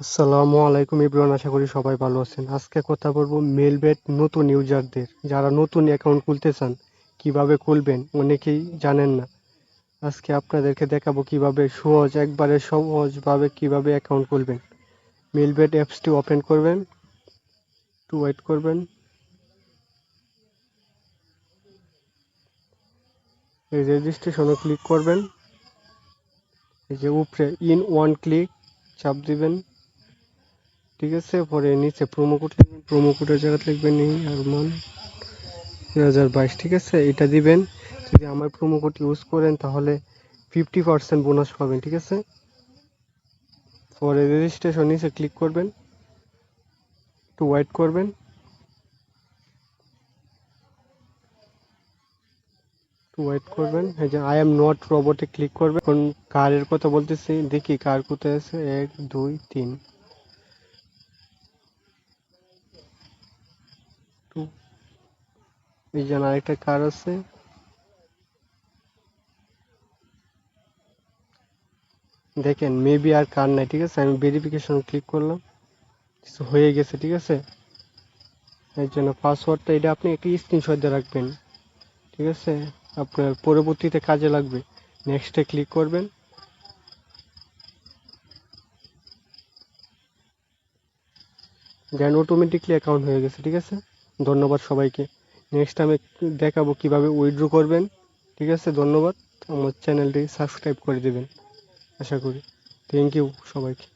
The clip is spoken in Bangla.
আসসালামু আলাইকুম এভরিওয়ান, আশা করি সবাই ভালো আছেন। আজকে কথা বলবো মেলবেট নতুন ইউজারদের, যারা নতুন অ্যাকাউন্ট খুলতে চান কিভাবে খুলবেন, অনেকেই জানেন না। আজকে আপনাদেরকে দেখাবো কিভাবে একবারে সহজভাবে কিভাবে অ্যাকাউন্ট খুলবেন। মেলবেট অ্যাপসটি ওপেন করবেন, একটু ওয়েট করবেন। এই রেজিস্ট্রেশনে ক্লিক করবেন, এই যে উপরে ইন ওয়ান ক্লিক চাপ দিবেন, ঠিক আছে। পরে নিচে প্রোমো কোড লিখবেন, প্রোমো কোডের জায়গায় লিখবেন আরমান 2022, ঠিক আছে। এটা দিবেন। যদি আমার প্রোমো কোড ইউজ করেন তাহলে 50% বোনাস পাবেন, ঠিক আছে। পরে রেজিস্ট্রেশন নিচে ক্লিক করবেন, একটু ওয়েট করবেন। এই যে আই এম নট রোবটে ক্লিক করবেন। এখন কারের কথা বলতেছি, দেখি কার কোথায় আছে। 1 2 3 এই যে আরেকটা কার আছে। দেখেন মেবি আর কার নাই, ঠিক আছে। আমি ভেরিফিকেশন ক্লিক করলাম, কিছু হয়ে গেছে, ঠিক আছে। এর জন্য পাসওয়ার্ডটা এটা আপনি একটি স্ক্রিনশট দিয়ে রাখবেন, ঠিক আছে। আপনার পরবর্তীতে কাজে লাগবে। নেক্সটে ক্লিক করবেন। দেন অটোমেটিকলি অ্যাকাউন্ট হয়ে গেছে, ঠিক আছে। ধন্যবাদ সবাইকে। নেক্সট আমি দেখাবো কিভাবে উইথড্র করবেন, ঠিক আছে। ধন্যবাদ। আমার চ্যানেলটি সাবস্ক্রাইব করে দেবেন আশা করি। থ্যাংক ইউ সবাইকে।